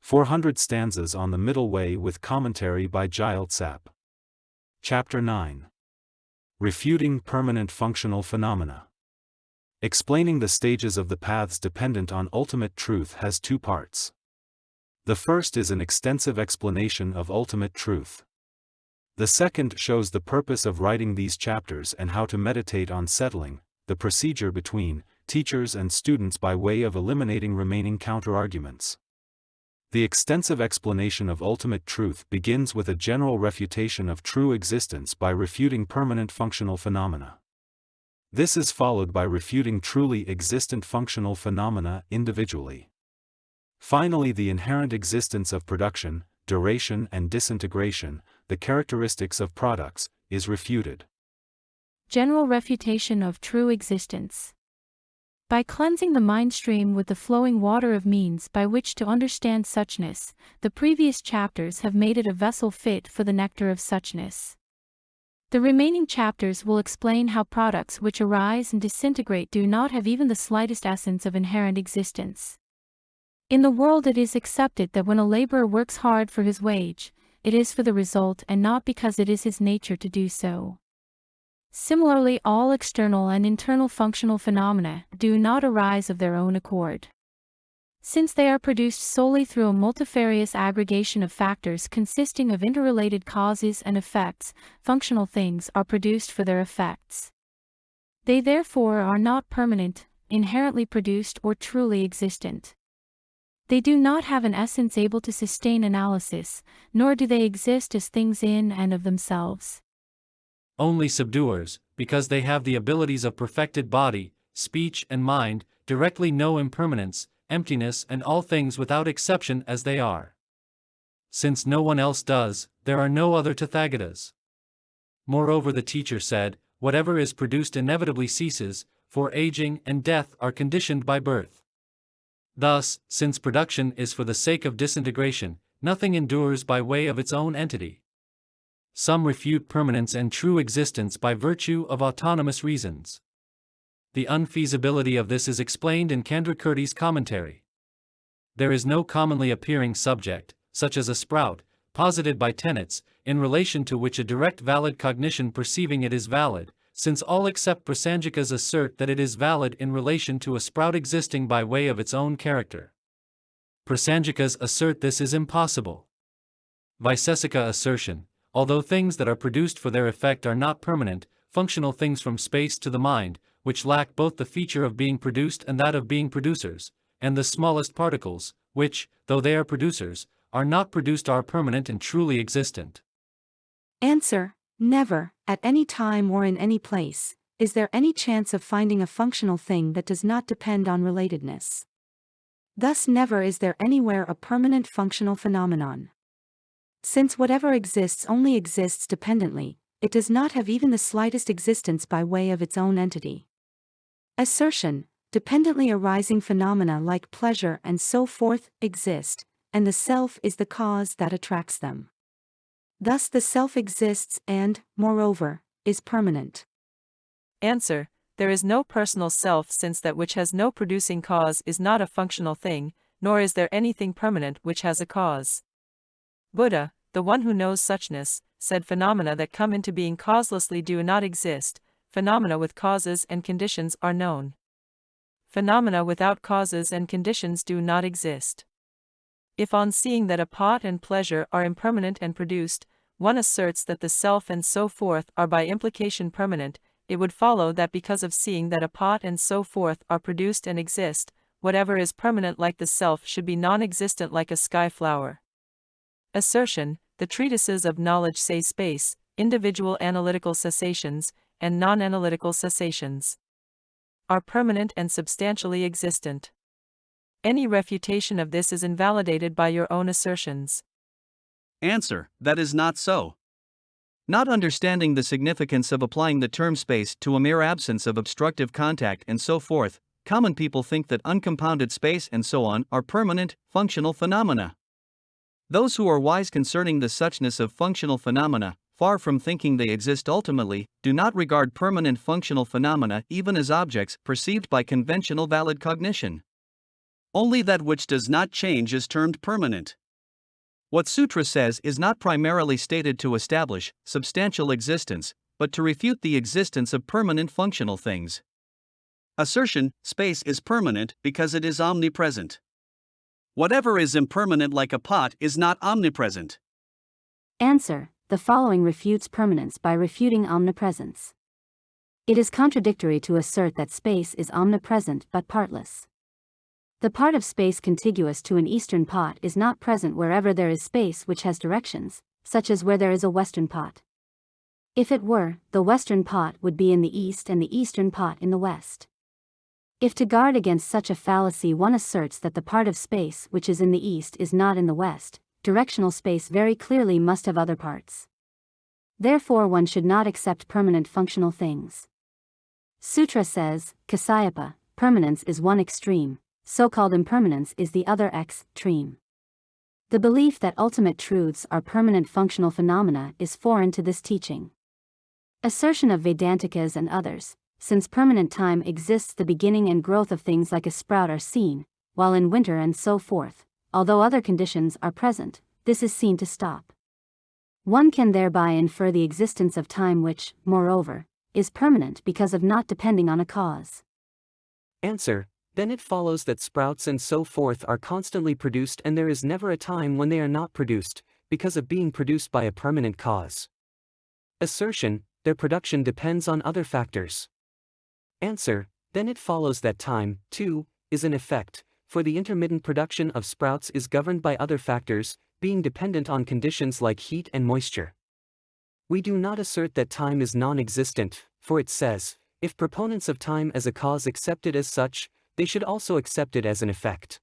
400 stanzas on the middle way with commentary by Gyel-tsap. Chapter 9. Refuting permanent functional phenomena. Explaining the stages of the paths dependent on ultimate truth has two parts. The first is an extensive explanation of ultimate truth. The second shows the purpose of writing these chapters and how to meditate on settling, the procedure between teachers and students by way of eliminating remaining counterarguments. The extensive explanation of ultimate truth begins with a general refutation of true existence by refuting permanent functional phenomena. This is followed by refuting truly existent functional phenomena individually. Finally, the inherent existence of production, duration and disintegration, the characteristics of products, is refuted. General refutation of true existence. By cleansing the mindstream with the flowing water of means by which to understand suchness, the previous chapters have made it a vessel fit for the nectar of suchness. The remaining chapters will explain how products which arise and disintegrate do not have even the slightest essence of inherent existence. In the world it is accepted that when a laborer works hard for his wage, it is for the result and not because it is his nature to do so. Similarly, all external and internal functional phenomena do not arise of their own accord. Since they are produced solely through a multifarious aggregation of factors consisting of interrelated causes and effects, functional things are produced for their effects. They therefore are not permanent, inherently produced or truly existent. They do not have an essence able to sustain analysis, nor do they exist as things in and of themselves. Only subduers, because they have the abilities of perfected body, speech and mind, directly know impermanence, emptiness and all things without exception as they are. Since no one else does, there are no other Tathagatas. Moreover, the teacher said, whatever is produced inevitably ceases, for aging and death are conditioned by birth. Thus, since production is for the sake of disintegration, nothing endures by way of its own entity. Some refute permanence and true existence by virtue of autonomous reasons. The unfeasibility of this is explained in Candrakirti's commentary. There is no commonly appearing subject, such as a sprout, posited by tenets, in relation to which a direct valid cognition perceiving it is valid, since all except prasangikas assert that it is valid in relation to a sprout existing by way of its own character. Prasangikas assert this is impossible. Vaisesika assertion, although things that are produced for their effect are not permanent, functional things from space to the mind, which lack both the feature of being produced and that of being producers, and the smallest particles, which, though they are producers, are not produced are permanent and truly existent. Answer: never, at any time or in any place, is there any chance of finding a functional thing that does not depend on relatedness. Thus never is there anywhere a permanent functional phenomenon. Since whatever exists only exists dependently, it does not have even the slightest existence by way of its own entity. Assertion: dependently arising phenomena like pleasure and so forth exist, and the self is the cause that attracts them. Thus the self exists and, moreover, is permanent. Answer: there is no personal self, since that which has no producing cause is not a functional thing, nor is there anything permanent which has a cause. Buddha, the one who knows suchness, said phenomena that come into being causelessly do not exist, phenomena with causes and conditions are known. Phenomena without causes and conditions do not exist. If on seeing that a pot and pleasure are impermanent and produced, one asserts that the self and so forth are by implication permanent, it would follow that because of seeing that a pot and so forth are produced and exist, whatever is permanent like the self should be non-existent like a sky flower. Assertion: the treatises of knowledge say space, individual analytical cessations, and non-analytical cessations are permanent and substantially existent. Any refutation of this is invalidated by your own assertions. Answer: that is not so. Not understanding the significance of applying the term space to a mere absence of obstructive contact and so forth, common people think that uncompounded space and so on are permanent, functional phenomena. Those who are wise concerning the suchness of functional phenomena, far from thinking they exist ultimately, do not regard permanent functional phenomena even as objects perceived by conventional valid cognition. Only that which does not change is termed permanent. What Sutra says is not primarily stated to establish substantial existence, but to refute the existence of permanent functional things. Assertion: space is permanent because it is omnipresent. Whatever is impermanent, like a pot, is not omnipresent. Answer: the following refutes permanence by refuting omnipresence. It is contradictory to assert that space is omnipresent but partless. The part of space contiguous to an eastern pot is not present wherever there is space which has directions, such as where there is a western pot. If it were, the western pot would be in the east and the eastern pot in the west. If to guard against such a fallacy one asserts that the part of space which is in the east is not in the west, directional space very clearly must have other parts. Therefore one should not accept permanent functional things. Sutra says, Kasyapa, permanence is one extreme, so-called impermanence is the other extreme. The belief that ultimate truths are permanent functional phenomena is foreign to this teaching. Assertion of Vedantikas and others, since permanent time exists, the beginning and growth of things like a sprout are seen, while in winter and so forth, although other conditions are present, this is seen to stop. One can thereby infer the existence of time which, moreover, is permanent because of not depending on a cause. Answer: then it follows that sprouts and so forth are constantly produced and there is never a time when they are not produced, because of being produced by a permanent cause. Assertion: their production depends on other factors. Answer: then it follows that time, too, is an effect, for the intermittent production of sprouts is governed by other factors, being dependent on conditions like heat and moisture. We do not assert that time is non-existent, for it says, if proponents of time as a cause accept it as such, they should also accept it as an effect.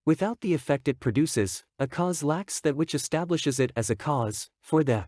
Without the effect it produces, a cause lacks that which establishes it as a cause, for the